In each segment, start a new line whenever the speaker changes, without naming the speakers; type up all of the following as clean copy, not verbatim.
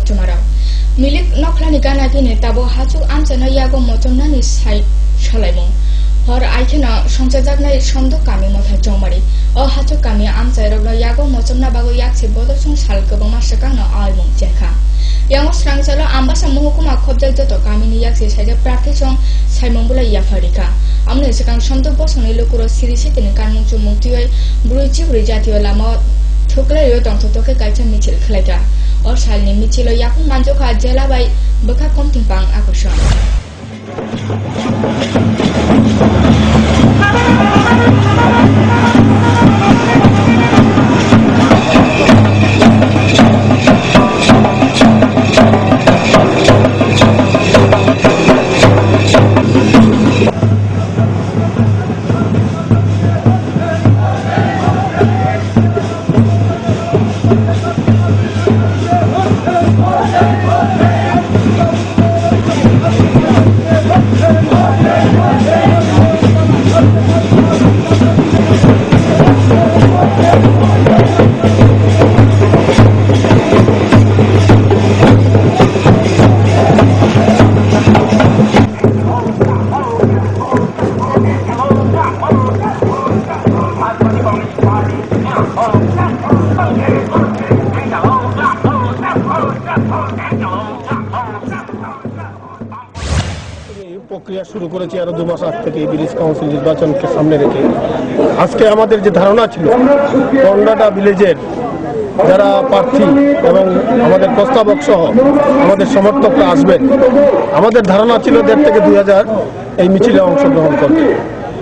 mochomara milik noklani gana gine tabo hachu amchana yago mochomnani sai solaimo hor aikena সংসাজাগনাই সন্দ কামি মথা জমারি ও হাচো কামি আমচাই রগলা ইয়াগো মচমনা বাগো ইয়াকছে বদল song সাল গবং মাসা কানো আলমং জেখা ইয়াং স্রাংচালো আমবাসা মহকুমা খবজাল যত কামিনি ইয়াকছে সাইজা প্রার্থী সং সাইমংবুলা ইয়াফারিকা আমনে সেকাং সন্দ বসনে লকুরো সিরিসি তিনি কানমং চুমুক্তিয় ব্রুইচি ব্রুই জাতীয় লামা থুকলাইও দংথতকে কাইচা মিছিল খলাইগা ও সালনি মিছিল ইয়াকুং মানজখা জেলাবাই বখা কমতিংপাং আকর্ষণ
প্রক্রিয়া শুরু করেছি আরো 2 মাস আগে থেকে ভিলেজ কাউন্সিল নির্বাচনকে সামনে রেখে আজকে আমাদের যে ধারণা ছিল পন্ডাটা ভিলেজের যারা প্রার্থী এবং আমাদের প্রস্তাবক সহ আমাদের সমর্থকরা আসবেন আমাদের ধারণা ছিল 1,500 থেকে 2,000 এই মিছিলে অংশগ্রহণ করবে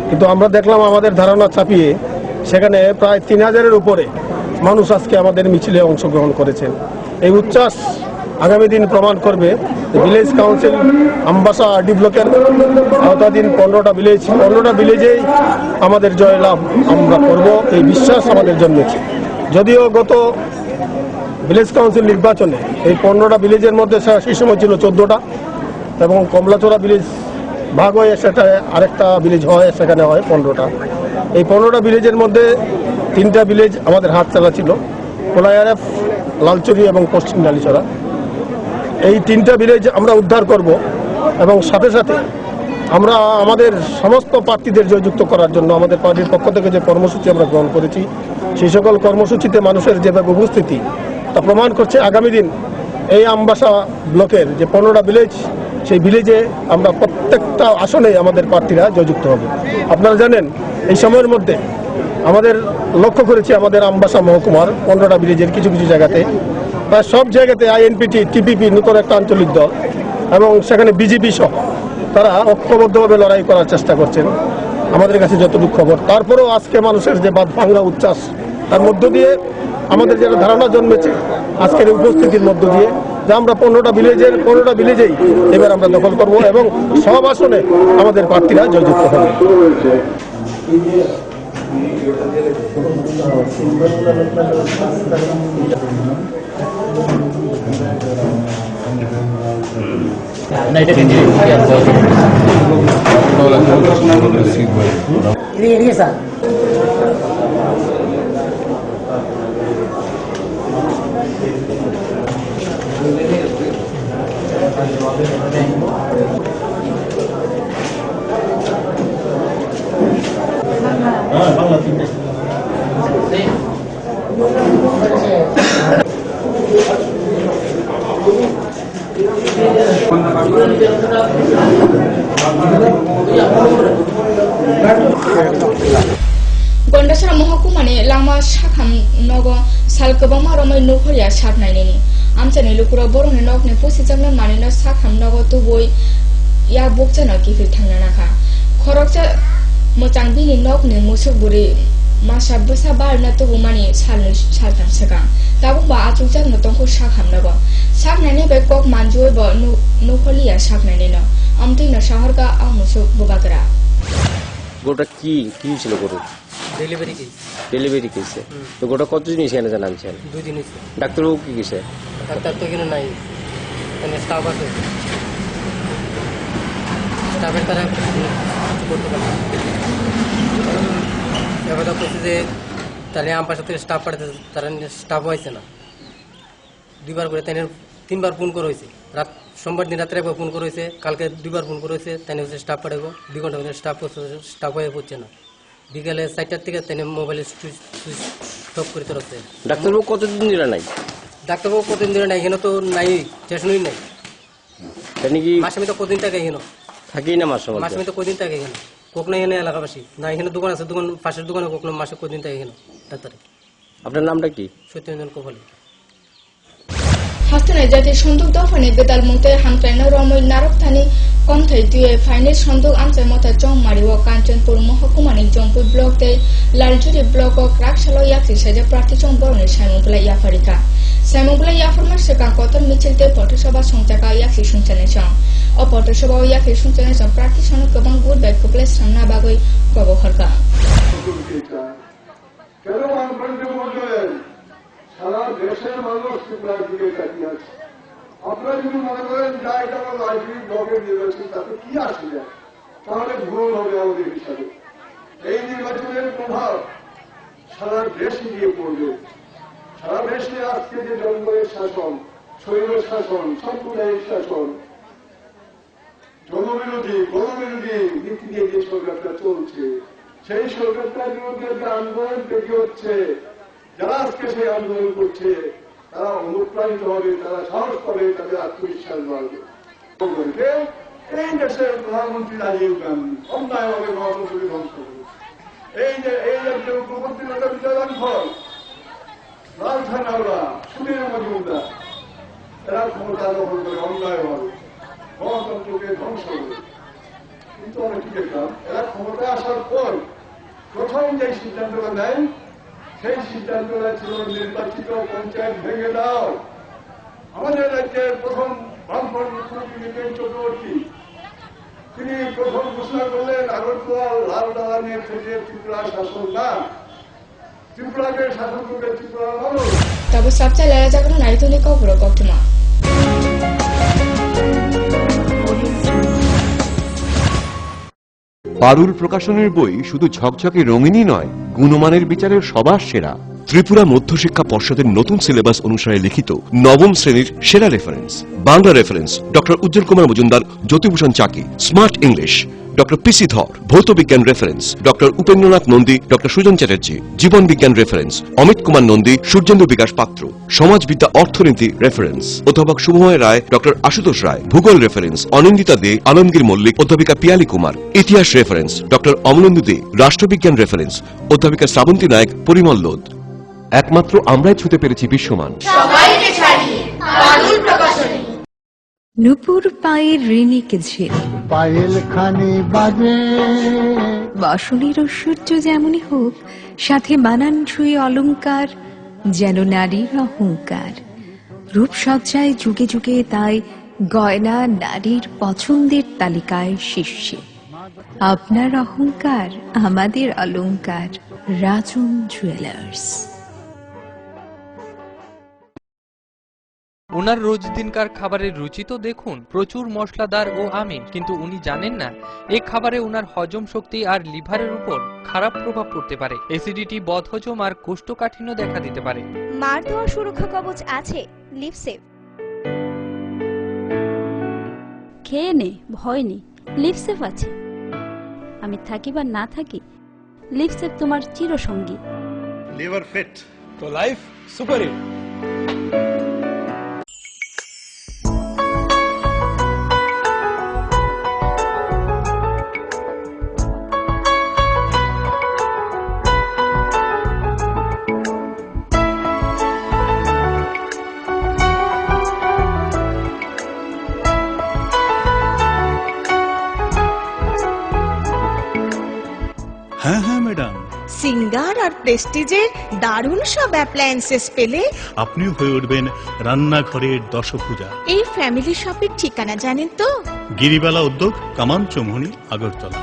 কিন্তু আমরা দেখলাম আমাদের ধারণা ছাপিয়ে সেখানে প্রায় 3,000-এর উপরে মানুষ আজকে আমাদের মিছিলে অংশগ্রহণ করেছেন এই উচ্ছ্বাস আগামী দিন প্রমাণ করবে ভিলেজ কাউন্সিল আমবাসা আরডি ব্লকের আওতাধীন 15টা ভিলেজেই আমাদের জয়লাভ আমরা করব এই বিশ্বাস আমাদের জন্মেছে যদিও গত ভিলেজ কাউন্সিল নির্বাচনে এই 15টা ভিলেজের মধ্যে সেই সময় ছিল 14টা এবং কমলাচোরা ভিলেজ ভাগ হয়ে সেটা আরেকটা ভিলেজ হয় সেখানে হয় 15টা এই 15টা ভিলেজের মধ্যে 3টা ভিলেজ আমাদের হাত চালা ছিল কোলায়ারএফ লালচুরি এবং পশ্চিম ডালিচড়া এই 3টা ভিলেজ আমরা উদ্ধার করব এবং সাথে সাথে আমরা আমাদের সমস্ত প্রার্থীদের জয়যুক্ত করার জন্য আমাদের পার্টির পক্ষ থেকে যে কর্মসূচি আমরা গ্রহণ করেছি সেই সকল কর্মসূচিতে মানুষের যেভাবে উপস্থিতি তা প্রমাণ করছে আগামী দিন এই আমবাসা ব্লকের যে 15টা ভিলেজ সেই ভিলেজে আমরা প্রত্যেকটা আসনে আমাদের প্রার্থীরা জয়যুক্ত হবে আপনারা জানেন এই সময়ের মধ্যে আমাদের লক্ষ্য করেছি আমাদের আমবাসা মহকুমার 15টা ভিলেজের কিছু কিছু জায়গাতে প্রায় সব জায়গাতে আইএনপিটি টিপিপি নতুন একটা আঞ্চলিক দল এবং সেখানে বিজেপি সহ তারা ঐক্যবদ্ধভাবে লড়াই করার চেষ্টা করছেন আমাদের কাছে যতটুকু খবর তারপরেও আজকে মানুষের যে বাদ ভাঙা উচ্ছ্বাস তার মধ্য দিয়ে আমাদের যেটা ধারণা জন্মেছে আজকের উপস্থিতির মধ্য দিয়ে যে আমরা 15টা ভিলেজেই এবার আমরা দখল করব এবং সব আসনে আমাদের প্রার্থীরা জয়যুক্ত হবে
गंडासरा महकुमानि लामा साखाम नग सालगोबां मारमै नखरिया साबनायनि आमचानि लुकुरा बर'नि नगनि पसिजांनो मानिनो साखाम नग तुबुय या बकजानो गिफिर थांनो नाखा खरकजा मोजां बिनि नगनि मुसुगुरि मासा बोसा बारना तुबु मानि सालथाम सेगां दाबुंबा आचुजांनो दंखौ साखाम नग साबनायनि बे कक मानजुयबो नखलिया साबनायनि न আমটিনো শহরগা আমসু বুবাগরা
গোটা কি ছিল গরু ডেলিভারি কেসে তো গোটা কতদিন এখানে জানাচ্ছেন
2 দিন
ডাক্তারবাবু কি কেসে
ডাক্তার তো এখানে নাই এখানে স্টাফ আছে স্টাফের তারা করতে পারে এবার তো কইছে যে তাহলে আম পাশে থেকে স্টাফ পাঠাতে তারা স্টাফ হইছে না দুইবার করে তাই 3বার ফোন করা হয়েছে। সোমবার দিন রাত্রে একবার ফোন করা হয়েছে, কালকে 2বার ফোন করা হয়েছে। তাই হচ্ছে স্টাফ পাঠাবো, 2 ঘন্টা মধ্যে স্টাফ হয়ে পড়ছে না। বিকেলে 4টার থেকে তাই মোবাইলে সুইচ অফ করে রাখছে।
ডাক্তারবাবু কতদিন ধরে নাই?
ডাক্তারবাবু কতদিন ধরে নাই, এখানে তো নাই, স্টেশনই নাই।
জানি কি
মাসে তো কদিন থাকে এখানে,
থাকি না মাসে মাসে?
মাসে তো কদিন থাকে এখানে, কোকনা এখানে এলাকাবাসী না, এখানে দোকান আছে, দোকান পাশের দোকানে কোকনা মাসে কদিন থাকে এখানে ডাক্তারে।
আপনার নামটা কি?
সত্যরঞ্জন কোপালি।
하스네 자티 선독 더퍼니 베달 몽테 한페너 로모이 나롭타니 건테이 뒤에 파이니 선독 암세 모타 정마리와 간천পুর মহকুমানি জম্পুই ব্লক তে লালজুরি ব্লক ও ক্রাকশালো ইয়াকি সেজে প্রার্থী জম্বরনি সাইমুবলা ইয়াফারিকা সাইমুবলা ইয়াফরমার সেকা কতন মিছিলতে পথসভা সংচাকা ইয়াকি সুনচানে সং ও পথসভা ইয়াকি সুনচানে সং প্রার্থী সনক গোবাং গুড ব্যাক কপ্লেস সামনা বাগৈ কবহরকা
কেন আন্দোলনকে বলবেন সারা দেশের মানুষ ত্রিপুরার দিকে তাকিয়ে আছে। আপনারা যদি মনে করেন যা এটা আমার রাজনৈতিক দলের নির্বাচন, তাতে কি আসবে, তাহলে ভুল হবে আমাদের হিসাবে। এই নির্বাচনের প্রভাব সারা দেশে গিয়ে পড়বে। সারা দেশে আজকে যে জনগণের শাসন, শৈল শাসন, সাম্প্রদায়িক শাসন, জনবিরোধী গণবিরোধী নীতি দিয়ে যে সরকারটা চলছে, সেই সরকারটার বিরুদ্ধে যে আন্দোলন তৈরি হচ্ছে, যারা আজকে সেই আন্দোলন করছে তারা অনুপ্রাণিত হবে, তারা সাহস পাবে, তাদের আত্মবিশ্বাস বাড়বে। এই দেশের প্রধানমন্ত্রী রাজীব গান্ধী অন্যায়ভাবে গণতন্ত্রকে ধ্বংস করে, এই যে উপমন্ত্রী নেতা বিজয় রাঘব, লাল থানাওয়ালা, সুনীল মজুমদার, এরা ক্ষমতা দখল করে অন্যায়ভাবে গণতন্ত্রকে ধ্বংস করে। কিন্তু আমরা কি দেখলাম, এরা ক্ষমতা আসার পর প্রথম যে সিদ্ধান্তটা নেয়, সেই সিদ্ধান্তটা ছিল নির্বাচিত পঞ্চায়েত ভেঙে দাও। আমাদের রাজ্যের প্রথম বামফ্রন্ট মুখ্যমন্ত্রী বিপিন চক্রবর্তী, তিনি প্রথম ঘোষণা করলেন আগরতলা লাল দালানের থেকে ত্রিপুরা শাসন না, ত্রিপুরাকে শাসন করবে ত্রিপুরার মানুষ।
তাবো সাবচা লেরা জাগরণ নাইতনি কবরো কক্টমা
পারুল প্রকাশনের বই শুধু ঝকঝকে রঙিনই নয়, গুণমানের বিচারের সবার সেরা। ত্রিপুরা মধ্যশিক্ষা পর্ষদের নতুন সিলেবাস অনুসারে লিখিত নবম শ্রেণীর সেরা reference. Bangla reference doctor Ujjwal Kumar Majumdar, Jyotibhushan Chaki. Smart English doctor P C Dhar. ভৌত বিজ্ঞান reference doctor Upendranath Nandi, doctor Sujan Chatterjee. জীবন বিজ্ঞান রেফারেন্স অমিত কুমার নন্দী, সূর্যেন্দু বিকাশ পাত্র। সমাজবিদ্যা অর্থনীতি রেফারেন্স অধ্যাপক শুভময় রায়, ডক্টর আশুতোষ রায়। ভূগোল রেফারেন্স অনিন্দিতা দে, আলমগীর মল্লিক, অধ্যাপিকা পিয়ালি কুমার। ইতিহাস রেফারেন্স ডক্টর অমলেন্দু দে। রাষ্ট্রবিজ্ঞান রেফারেন্স অধ্যাপিকা শ্রাবন্তী নায়ক, পরিমল লোধ। একমাত্র আমরাই ছুতে পেরেছি বিশ্বমান।
নুপুর পায়ের ঋণিকে ঝিল,
পায়েল খানি বাজে
বাসনের ঐশ্বর্য যেমনই হোক, সাথে মানান ছুঁয়ে অলংকার, যেন নারীর অহংকার। রূপসজ্জায় যুগে যুগে তাই গয়না নারীর পছন্দের তালিকায় শীর্ষে। আপনার অহংকার আমাদের অলংকার। রাজন জুয়েলার্স।
ওনার রোজ দিনকার খাবারের রুচি তো দেখুন, প্রচুর মশলাদার ও আমিষ, কিন্তু উনি জানেন না এই খাবারে ওনার হজম শক্তি আর লিভারের উপর খারাপ প্রভাব পড়তে পারে। অ্যাসিডিটি, বদহজম আর কোষ্ঠকাঠিন্য দেখা দিতে পারে।
মার দেওয়া সুরক্ষা কবচ আছে লিভসেভ। খেয়ে নে, ভয় নেই, লিভসেভ আছে। আমি থাকি বা না থাকি, লিভসেভ তোমার চিরসঙ্গী।
লিভার ফিট তো লাইফ সুপার হিট।
হ্যাঁ হ্যাঁ ম্যাডাম,
সিঙ্গার আর প্রেস্টিজের দারুণ সব অ্যাপ্লায়েন্সেস পেলে
আপনিও হয়ে উঠবেন রান্নাঘরের দশভুজা।
এই ফ্যামিলি শপের ঠিকানা জানেন তো?
গিরিবালা উদ্যোগ, কামান চৌমুহনী, আগরতলা।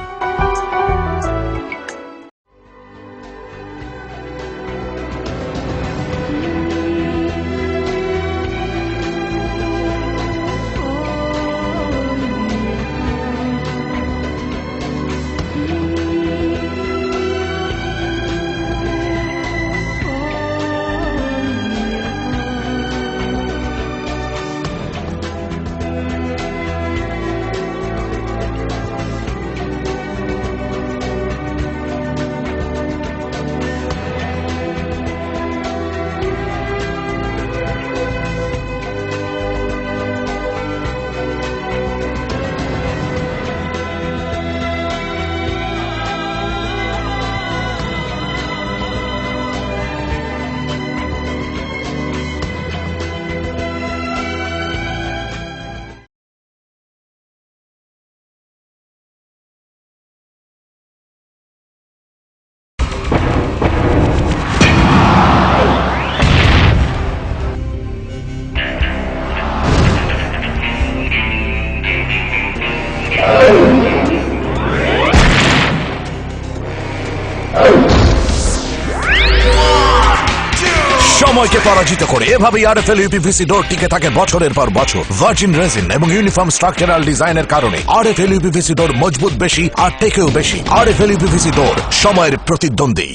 সময়কে পরাজিত করে এভাবেই আরএফএল ইউপিভিসি ডোর টিকে থাকে বছরের পর বছর। ভার্জিন রেজিন এবং ইউনিফর্ম স্ট্রাকচারাল ডিজাইনের কারণে আরএফএল ইউপিভিসি ডোর মজবুত বেশি আর টেকেও বেশি। আরএফএল ইউপিভিসি ডোর, সময়ের প্রতিদ্বন্দ্বী।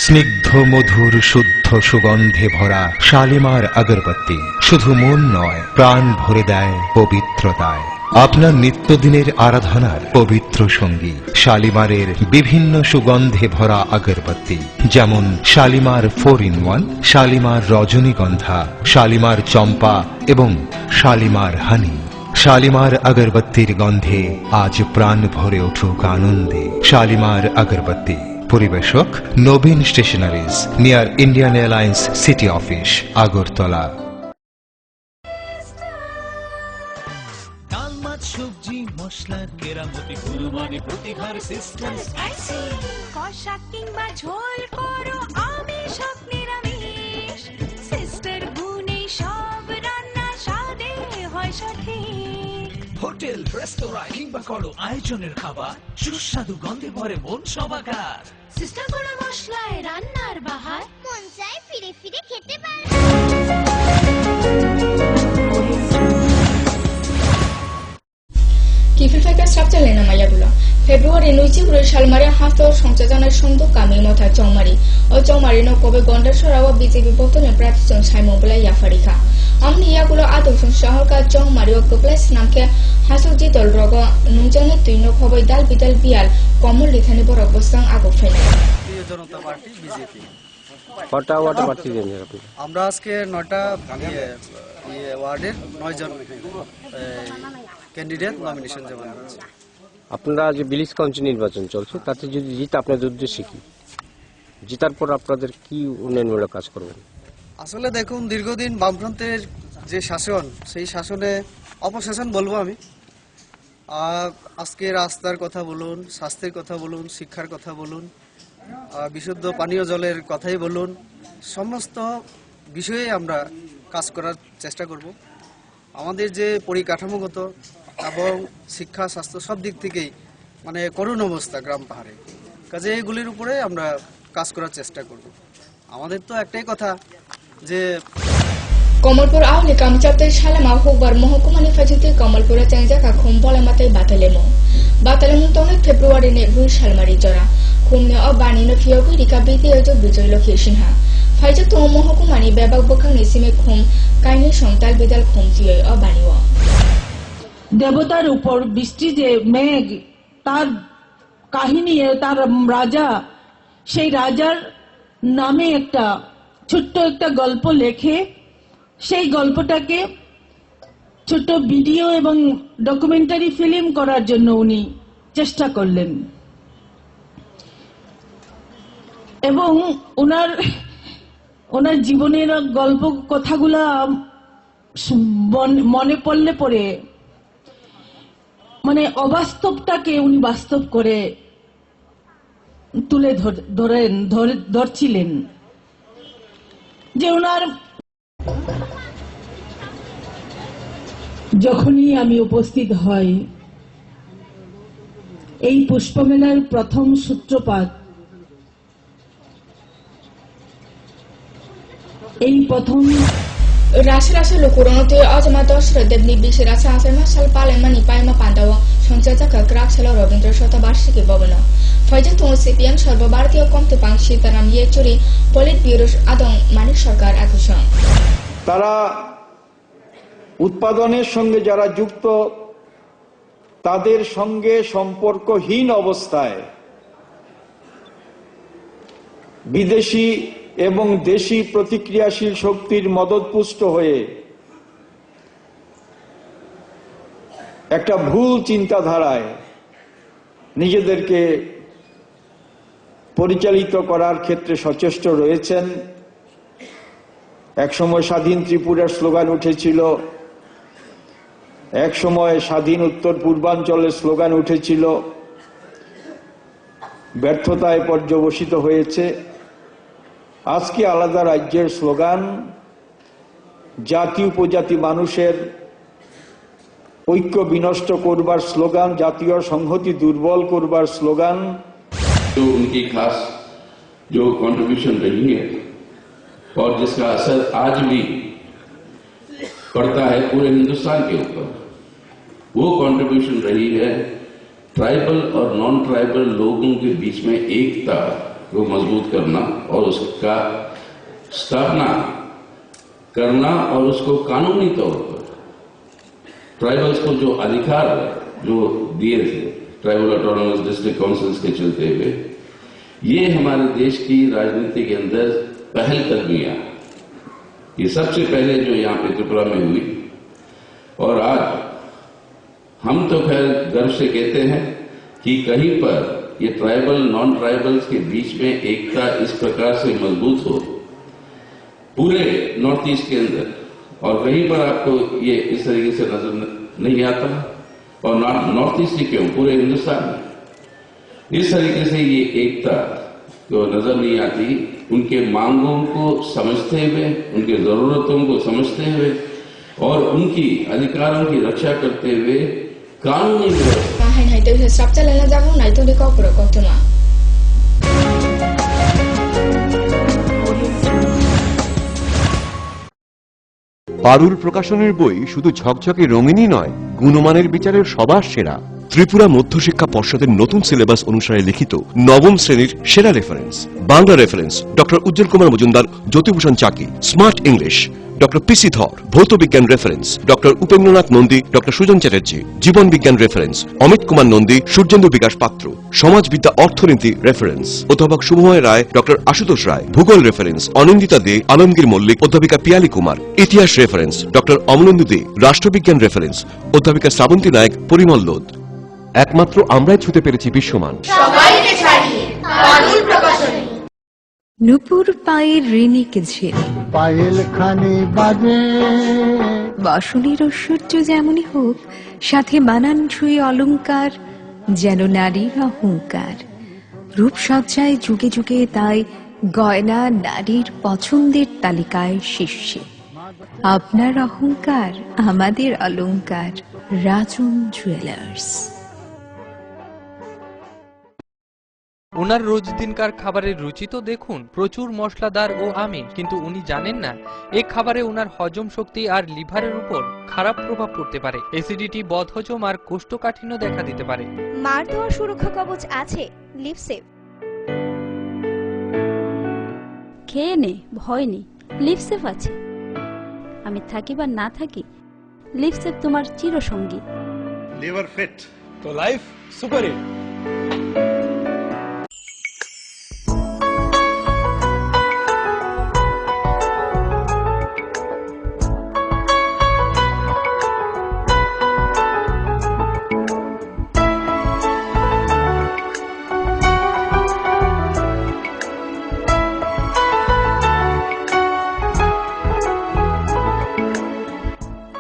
স্নিগ্ধ মধুর শুদ্ধ সুগন্ধে ভরা শালিমার আগরবাতি শুধু মন নয়, প্রাণ ভরে দেয় পবিত্রতায়। আপনার নিত্যদিনের আরাধনার পবিত্র সঙ্গী শালিমারের বিভিন্ন সুগন্ধে ভরা আগরবাতি, যেমন শালিমার 4-in-1, শালিমার রজনীগন্ধা, শালিমার চম্পা এবং শালিমার হানি। শালিমার আগরবাতির গন্ধে আজ প্রাণ ভরে উঠুক আনন্দে। শালিমার আগরবাতি। পরিবেশক Nabin stationeries, near Indian Airlines city office, Agartala.
ডাল মাছ সবজি মশলার কেরামতি গুণমানে প্রতিভার সিস্টেম,
কষা কিংবা ঝোল করো আমিষ হোক নিরামিষ, সিস্টার গুণে সব রান্না স্বাদে হয় সঠিক।
হোটেল রেস্তোরাঁ কিংবা করো আয়োজনের খাবার, সুস্বাদু গন্ধে ভরে মন সবাকার।
সিস্টার গুঁড়ো মশলায় রান্নার বাহার, মন চায় ফিরে ফিরে খেতে পারে।
Kifilfeka structure lena mayagula. February nuichi buru shalmare hasto সংযোজনের সন্দ কামি মথা চৌমারি ও চৌমারি ন কবে গন্ডারসরা ও বিজেপি বতনে প্রার্থীজন সাইমন বলে ইয়াফারিকা আমনি ইয়াগুলো আদর্শন শহরকা চৌমারি ও কপ্লেস নামকে হাসুজি দল রগ নুজনে তুইন খবই দাল বিদাল বিয়াল কমল লিখানি বড় বস্তাং আগো ফেনে
প্রিয় জনতা পার্টি বিজেপি।
কটা ওয়ার্ডে প্রার্থী দেন আপনি?
আমরা আজকে 9টা ওয়ার্ডের 9 জন ক্যান্ডিডেট নমিনেশন জমা দিয়েছে।
আপনারা যে ভিলেজ কাউন্সিল নির্বাচন চলছে, তাতে যদি জিত আপনাদের উদ্দেশ্যে কি, জিতার পর আপনাদের কি উন্নয়নমূলক কাজ করবেন?
আসলে দেখুন, দীর্ঘদিন বামফ্রন্টের যে শাসন, সেই শাসনে অপশাসন বলবো আমি। আজকে রাস্তার কথা বলুন, স্বাস্থ্যের কথা বলুন, শিক্ষার কথা বলুন, বিশুদ্ধ পানীয় জলের কথাই বলুন, সমস্ত বিষয়ে আমরা কাজ করার চেষ্টা করব। আমাদের যে পরিকাঠামোগত এবং শিক্ষা স্বাস্থ্য সব দিক থেকেই মানে করুণ অবস্থা গ্রাম পাহাড়ে, কাজে এগুলির উপরে আমরা কাজ করার চেষ্টা করব। আমাদের তো একটাই কথা যে
কমলপুর আউলি কামচাপতে সালামা হুকবার মহকুমানি ফাজিতে কমলপুরে চেংজাকা খুম বলামাতে বাতালেমু তনে ফেব্রুয়ারি নে বুই সালমারি জরা খুমনে অ বানিনো ফিয়গু রিকা বিতে অজো বিজয় লক্ষ্মী সিনহা ফাইজো তো মহকুমানি বেবাক বখাংনি সিমে খুম কাইনি সংতাল বিদাল খুম ফিয় অ বানিও
দেবতার উপর বৃষ্টি যে মেঘ, তার কাহিনী, তার রাজা, সেই রাজার নামে একটা ছোট্ট একটা গল্প লেখে সেই গল্পটাকে ছোট ভিডিও এবং ডকুমেন্টারি ফিল্ম করার জন্য উনি চেষ্টা করলেন এবং ওনার জীবনের গল্প কথাগুলা মনে পড়লে পরে মানে অবাস্তবটাকে উনি বাস্তব করে তুলে ধরছিলেন। যে ওনার যখনই আমি উপস্থিত হই এই পুষ্পমেলার প্রথম সূত্রপাত, এই প্রথম
রাশি রাশি লোকুরনতে অজমা দশরথ দেবনি বিশে রাশি আসাইমা সাল পালেমানি পাইমা পান্ডাও সংচাজাকা ক্রাকশাল রবীন্দ্র শতবার্ষিকী ভবন ফয়জা তো সিপিএম সর্বভারতীয় কমতেপাং সীতারাম ইয়েচুরি পলিট ব্যুরো আদং মানিক সরকার একশন।
তারা উৎপাদনের সঙ্গে যারা যুক্ত তাদের সঙ্গে সম্পর্কহীন অবস্থায় বিদেশি এবং দেশি প্রতিক্রিয়াশীল শক্তির মদতপুষ্ট হয়ে একটা ভুল চিন্তাধারায় নিজেদেরকে পরিচালিত করার ক্ষেত্রে সচেষ্ট রয়েছেন। একসময় স্বাধীন ত্রিপুরার স্লোগান উঠেছিল, একসময় স্বাধীন উত্তর পূর্বাঞ্চলের স্লোগান উঠেছিল, ব্যর্থতায় পর্যবসিত হয়েছে। আজকে আলাদা রাজ্যের স্লোগান, জাতি উপজাতি মানুষের ঐক্য বিনষ্ট করবার স্লোগান, জাতীয় সংহতি দুর্বল করবার স্লোগান।
जो उनकी खास जो कंट्रीब्यूशन रही है और जिसका असर आज भी पड़ता है पूरे हिंदुस्तान के ऊपर। वो कंट्रीब्यूशन रही है ट्राइबल और नॉन ट्राइबल लोगों के बीच में एकता को मजबूत करना और उसका स्थापना करना और उसको कानूनी तौर पर ट्राइबल्स को जो अधिकार जो दिए थे ट्राइबल ऑटोनोमस डिस्ट्रिक्ट काउंसिल्स के चलते हुए, ये हमारे देश की राजनीति के अंदर पहल कदमियां, ये सबसे पहले जो यहाँ पे त्रिपुरा में हुई। और आज हम तो खैर गर्व से कहते हैं कि कहीं पर ये ट्राइबल नॉन ट्राइबल्स के बीच में एकता इस प्रकार से मजबूत हो पूरे नॉर्थ ईस्ट के अंदर, और कहीं पर आपको ये इस तरीके से नजर नहीं आता, और नॉर्थ ईस्ट ही क्यों पूरे हिंदुस्तान में इस तरीके से ये एकता जो नजर नहीं आती, उनके मांगों को समझते हुए, उनके जरूरतों को समझते हुए और उनकी अधिकारों की रक्षा करते हुए कानूनी व्यवस्था
পারুল প্রকাশনের বই শুধু ঝকঝকে রঙিনই নয়, গুণমানের বিচারের সবার সেরা। ত্রিপুরা মধ্যশিক্ষা পর্ষদের নতুন সিলেবাস অনুসারে লিখিত নবম শ্রেণীর সেরা reference. Bangla reference doctor Ujjwal Kumar Majumdar, Jyotibhushan Chaki. Smart English doctor P C Dhar. ভৌত বিজ্ঞান reference doctor Upendranath Nandi, doctor Sujan Chatterjee. জীবন বিজ্ঞান রেফারেন্স অমিত কুমার নন্দী, সূর্যেন্দু বিকাশ পাত্র। সমাজবিদ্যা অর্থনীতি রেফারেন্স অধ্যাপক শুভময় রায়, ডক্টর আশুতোষ রায়। ভূগোল রেফারেন্স অনিন্দিতা দে, আলমগীর মল্লিক, অধ্যাপিকা পিয়ালি কুমার। ইতিহাস রেফারেন্স ডক্টর অমলেন্দু দে। রাষ্ট্রবিজ্ঞান রেফারেন্স অধ্যাপিকা শ্রাবন্তী নায়ক, পরিমল লোদ। একমাত্র আমরাই ছুতে পেরেছি বিশ্বমান।
নুপুর পায়ের ঋণিক ঝিল,
পায়েল খানি বাজে
বাঁশুলির ঐশ্বর্য যেমনই হোক, সাথে মানানসই অলংকার, যেন নারীর অহংকার। রূপসজ্জায় যুগে যুগে তাই গয়না নারীর পছন্দের তালিকায় শীর্ষে। আপনার অহংকার আমাদের অলংকার, রাজন জুয়েলার্স।
ওনার রোজ দিনকার খাবারের রুচি তো দেখুন, প্রচুর মশলাদার ও আমিষ, কিন্তু উনি জানেন না এই খাবারে ওনার হজম শক্তি আর লিভারের উপর খারাপ প্রভাব পড়তে পারে। অ্যাসিডিটি, বদহজম আর কোষ্ঠকাঠিন্য দেখা দিতে পারে।
মার দেওয়া সুরক্ষা কবচ আছে লিভসেভ।
খেয়ে নে, ভয় নেই, লিভসেভ আছে। আমি থাকি বা না থাকি, লিভসেভ তোমার চিরসঙ্গী।
লিভার ফিট তো লাইফ সুপার হিট।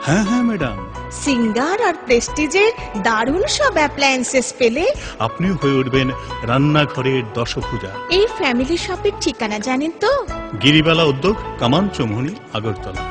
হ্যাঁ হ্যাঁ ম্যাডাম,
সিঙ্গার আর প্রেস্টিজের দারুণ সব অ্যাপ্লায়েন্সেস পেলে
আপনিও হয়ে উঠবেন রান্নাঘরের দশভুজা।
এই ফ্যামিলি শপের ঠিকানা জানেন তো?
গিরিবালা উদ্যোগ, কামান চৌমুহনী, আগরতলা।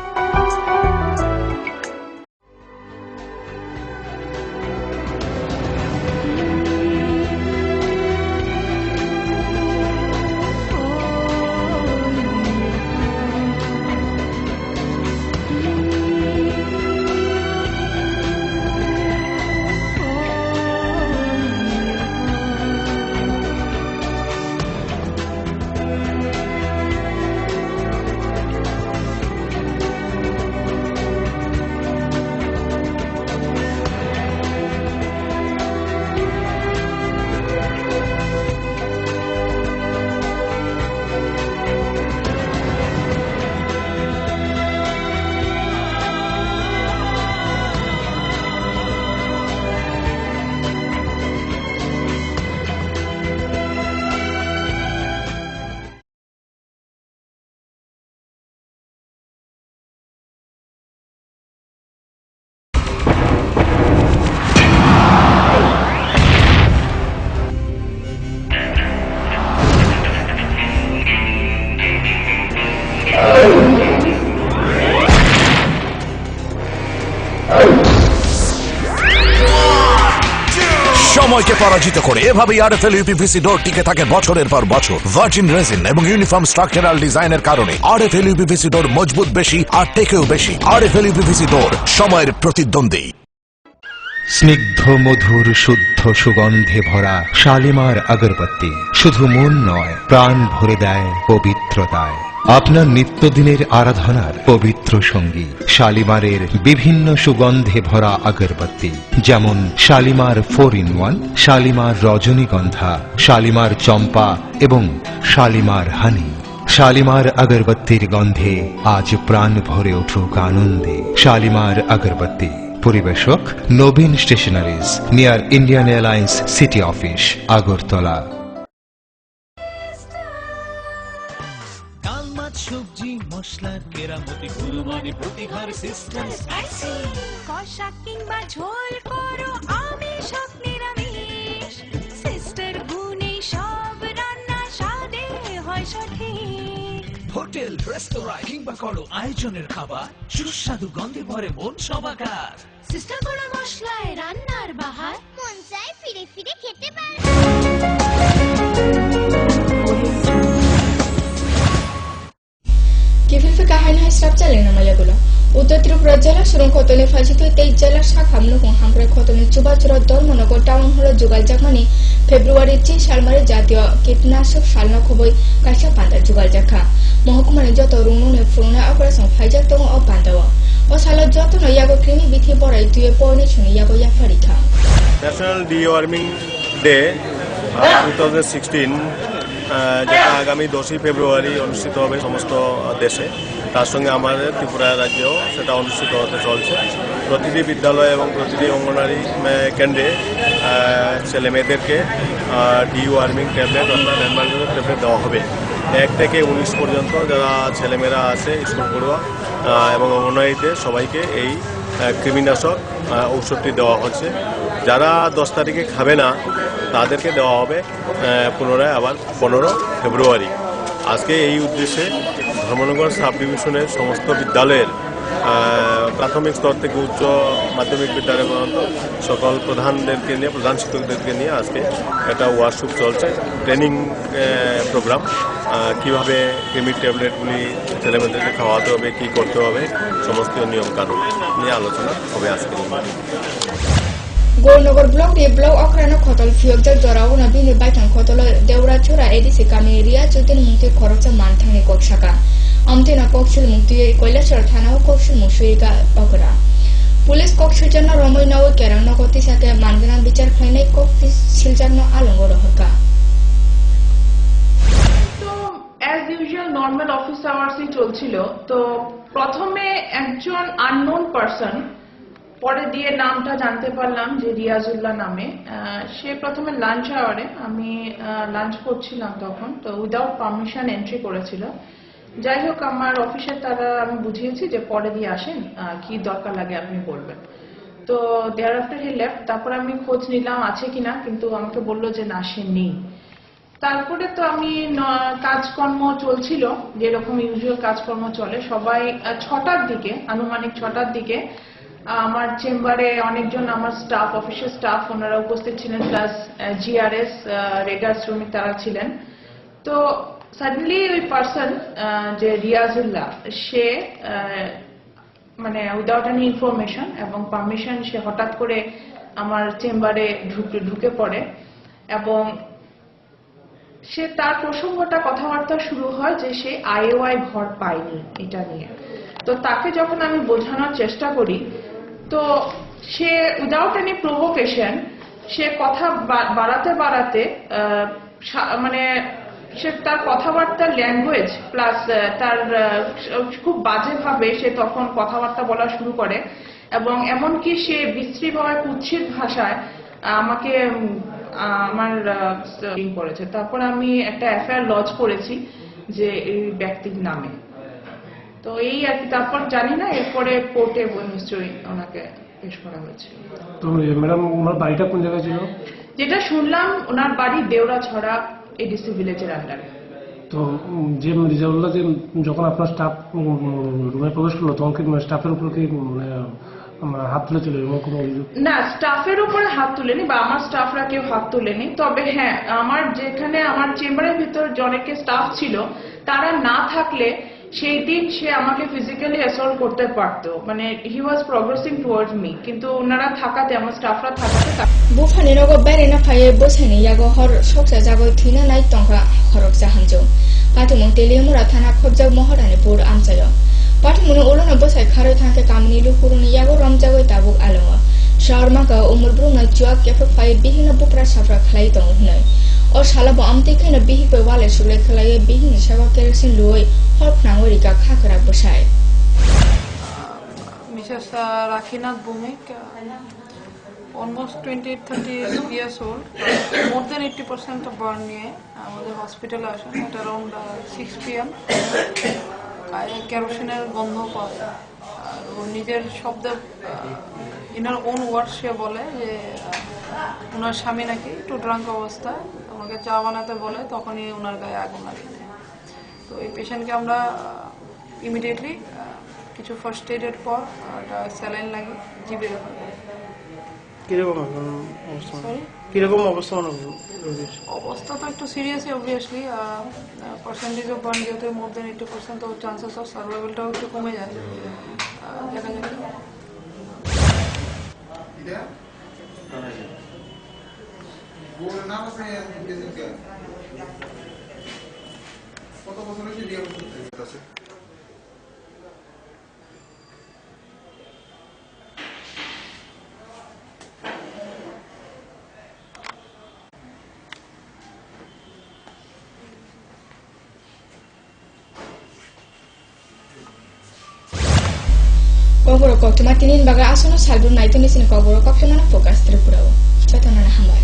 সময়কে পরাজিত করে এভাবেই আরএফএল ইউপিভিসি ডোর টিকে থাকে বছরের পর বছর। ভার্জিন রেজিন এবং ইউনিফর্ম স্ট্রাকচারাল ডিজাইনের কারণে আরএফএল ইউপিভিসি ডোর মজবুত বেশি আর টেকেও বেশি। আরএফএল ইউপিভিসি ডোর সময়ের প্রতিদ্বন্দ্বী।
স্নিগ্ধ মধুর শুদ্ধ সুগন্ধে ভরা শালিমার আগরবাতি শুধু মন নয়, প্রাণ ভরে দেয় পবিত্রতায়। আপনার নিত্যদিনের আরাধনার পবিত্র সঙ্গী শালিমারের বিভিন্ন সুগন্ধে ভরা আগরবাতি, যেমন শালিমার 4-in-1, শালিমার রজনীগন্ধা, শালিমার চম্পা এবং শালিমার হানি। শালিমার আগরবাতির গন্ধে আজ প্রাণ ভরে উঠুক আনন্দে। শালিমার আগরবাতি। পরিবেশক Nabin stationeries, near Indian Airlines city office, Agartala.
ডাল মাছ সবজি মশলার কেরামতি গুণমানে প্রতিহার সিস্টেম স্পাইসি।
কষা কিংবা ঝোল করো আমিষ হোক নিরামিষ, সিস্টার গুণে সব রান্না স্বাদে হয় সঠিক।
হোটেল রেস্তোরাঁ কিংবা করো আয়োজনের খাবার, সুস্বাদু গন্ধে ভরে মন সবাকার।
সিস্টার গুঁড়ো মশলায় রান্নার বাহার, মন চায় ফিরে ফিরে খেতে পারে।
কিভাবে কাহিনী হিসাব চালে না মায়াগুলো উত্তর ত্রিপুরা জেলা সুরঙ্গতলে ফাজিত 23 জেলার শাখা মুখুং হামক্রাই খতনে চুবাচুর ধর্মনগর টাউন হল যুগাল জাখানি ফেব্রুয়ারি 3 সালমারে জাতীয় কীটনাশক সালনা খবই কাইসা পান্দা যুগাল জাখা মহকুমানি যত রুংনুনে ফুরুনা অপারেশন ফাইজাক দङ অ পান্দাও ও সালো যত নয়াগো কৃমি বিধি বড়াই দুয়ে পৌনে শুনি ইয়াগো ইয়াফারিখা
ন্যাশনাল ডিওয়ার্মিং ডে 2016 যেটা আগামী 10 ফেব্রুয়ারি অনুষ্ঠিত হবে সমস্ত দেশে, তার সঙ্গে আমাদের ত্রিপুরা রাজ্যেও সেটা অনুষ্ঠিত হতে চলছে। প্রতিটি বিদ্যালয় এবং প্রতিটি অঙ্গনওয়াড়ি কেন্দ্রে ছেলে মেয়েদেরকে ডিওয়ার্মিং ট্যাবলেট অর্থাৎ এনভায়রনমেন্টাল ট্যাবলেট দেওয়া হবে। 1 থেকে 19 পর্যন্ত যারা ছেলেমেয়েরা আছে স্কুল পড়ুয়া এবং অঙ্গনওয়াড়িদের সবাইকে এই কৃমিনাশক ঔষধটি দেওয়া হচ্ছে। যারা 10 তারিখে খাবে না তাদেরকে দেওয়া হবে পুনরায় আবার 15 ফেব্রুয়ারি। আজকে এই উদ্দেশ্যে ধর্মনগর সাব ডিভিশনের সমস্ত বিদ্যালয়ের প্রাথমিক স্তর থেকে উচ্চ মাধ্যমিক বিদ্যালয় পর্যন্ত সকল প্রধানদেরকে নিয়ে, প্রধান শিক্ষকদেরকে নিয়ে আজকে একটা ওয়ার্কশপ চলছে, ট্রেনিং প্রোগ্রাম। কিভাবে কৃমির ট্যাবলেটগুলি ছেলেমেয়েদেরকে খাওয়াতে হবে, কি করতে হবে, সমস্ত নিয়মকানুন নিয়ে আলোচনা হবে আজকে।
গৌরনগর ব্লক রে ব্লক অক্রানো খতল ফিয়কজাক জরাও না বিনি বাইথাং খতল দেউরা চোরা এডিসি কামি রিয়া চুতিন মুক্তি খরচা মানথাংনি ককসাকা আমতেনা ককসিল মুক্তি কৈলাসর থানাও ককসিল মুসুইকা অকরা পুলিশ ককসিলজান রমৈনাও কেরাং নগতি সাকে মানগনা বিচার খাইনাই ককসিলজান আলঙ্গ রহকা।
তো অ্যাজ ইউজুয়াল নর্মাল অফিস আওয়ার্সই চলছিল। তো প্রথমে একজন আননোন পারসন, পরে দিয়ে নামটা জানতে পারলাম যে রিয়াজুল্লাহ নামে, সে প্রথমে লাঞ্চ আওয়ারে, আমি লাঞ্চ করছিলাম তখন, তো উইদাউট পারমিশন এন্ট্রি করেছিল। যাই হোক, আমার অফিসের তারা আমি বুঝিয়েছি যে পরে দিয়ে আসেন, কি দরকার লাগে আপনি বলবেন। তো দেয়ার আফটার হি লেফট। তারপর আমি খোঁজ নিলাম আছে কিনা, কিন্তু আমাকে বললো যে না, সে নেই। তারপরে তো আমি কাজকর্ম চলছিল যেরকম ইউজুয়াল কাজকর্ম চলে। সবাই 6টার দিকে, আনুমানিক 6টার দিকে আমার চেম্বারে অনেকজন আমার স্টাফ, অফিসের স্টাফ, ওনারা উপস্থিত ছিলেন, প্লাস জিআরএস রেগার শ্রমিক তারা ছিলেন। তো সাডেনলি ওই পার্সন যে রিয়াজুল্লাহ, সে মানে উইদাউট এনি ইনফরমেশন এবং পারমিশন সে হঠাৎ করে আমার চেম্বারে ঢুকে পড়ে এবং সে তার প্রসঙ্গটা কথাবার্তা শুরু হয় যে সে আইওআই ঘর পায়নি এটা নিয়ে। তো তাকে যখন আমি বোঝানোর চেষ্টা করি, তো সে উইদাউট এনি প্রভোকেশন সে কথা বাড়াতে বাড়াতে মানে সে তার কথাবার্তার ল্যাঙ্গুয়েজ প্লাস তার খুব বাজেভাবে সে তখন কথাবার্তা বলা শুরু করে এবং এমনকি সে বিশ্রীভাবে কুৎসিত ভাষায় আমাকে আমার করেছে। তারপর আমি একটা এফআইআর লজ করেছি যে এই ব্যক্তির নামে। তো এই আর কি, তারপর জানি না এরপরে কোর্টে নিশ্চয়ই ওনাকে পেশ করা হয়েছে।
তো ম্যাডাম, ওনার বাড়িটা কোন জায়গায় ছিল?
যেটা শুনলাম ওনার বাড়ি দেউরাছড়া এডিসি ভিলেজের আন্ডারে।
তো যে রিজাউল্লাহ যে যখন আপনার স্টাফ রুমে প্রবেশ করলো তখন কি স্টাফের উপর কি হাত তুলেছিল এমন কোনো অভিযোগ?
না, স্টাফের উপরে হাত তুলেনি বা আমার স্টাফরা কেউ হাত তুলেনি। তবে হ্যাঁ, আমার যেখানে আমার চেম্বারের ভিতর অনেকে স্টাফ ছিল, তারা না থাকলে সেই দিন সে আমাকে ফিজিক্যালি অ্যাসল্ট করতে পারতো, মানে হি ওয়াজ প্রগ্রেসিং টুয়ার্ডস মি, কিন্তু ওনারা থাকাতে, আমার স্টাফরা থাকাতে
বুফানি নগো বেরেনা ফায়ে বসানি ইয়াগো হর সকসা জাগো থিনা নাই টংকা হরক জাহানজো পাতুমং টেলিয়ামুরা থানা খবজাগ মহারানীপুর আমচায় পাতুমুनु उलोनो बसाय खारै थांके कामनि लुखुरुनि यागो रमजागै ताबुक आलंगा शहरमाका उमुर ब्रुना जुआ केफे फाय बिहिन बुप्रा साफ्रा खलाई दं हनै अ सालाबो आमते खैना बिहि पे वाले सुले खलाय बिहिन सेवा केरसिन लुय हर नांगरिका खाकरा बसाय
मिसेस राखीनाथ भूमिक almost 20-30 years old, more than 80% of burn নিয়ে আমাদের হসপিটালে আসেন at around 6 PM। কেরোসিনের গন্ধ পাওয়া যায়, আর ওর নিজের শব্দে ইনার ওন ওয়ার্ড সে বলে যে ওনার স্বামী নাকি একটু ড্রাঙ্ক অবস্থায় ওনাকে চা বানাতে বলে, তখনই ওনার গায়ে আগুন লাগে। তো এই পেশেন্টকে আমরা ইমিডিয়েটলি কিছু ফার্স্ট এডের পর স্যালাইন লাগে জিবে রাখা।
কিরকম অবস্থা?
অবস্থা তো একটু সিরিয়াসই অবভিয়াসলি, পার্সেন্টেজ অফ বার্ন যেহেতু মোর দেন 80%, তো চান্সেস অফ সার্ভাইভালটাও একটু কমে যায়। দেখা যাক। কত বছর হয়েছে বিয়ে করতে?
Kogoro kokto matinin baga asono salbu naito nisin kogoro kokto mana fokas tripurawo. Chatana na hambai.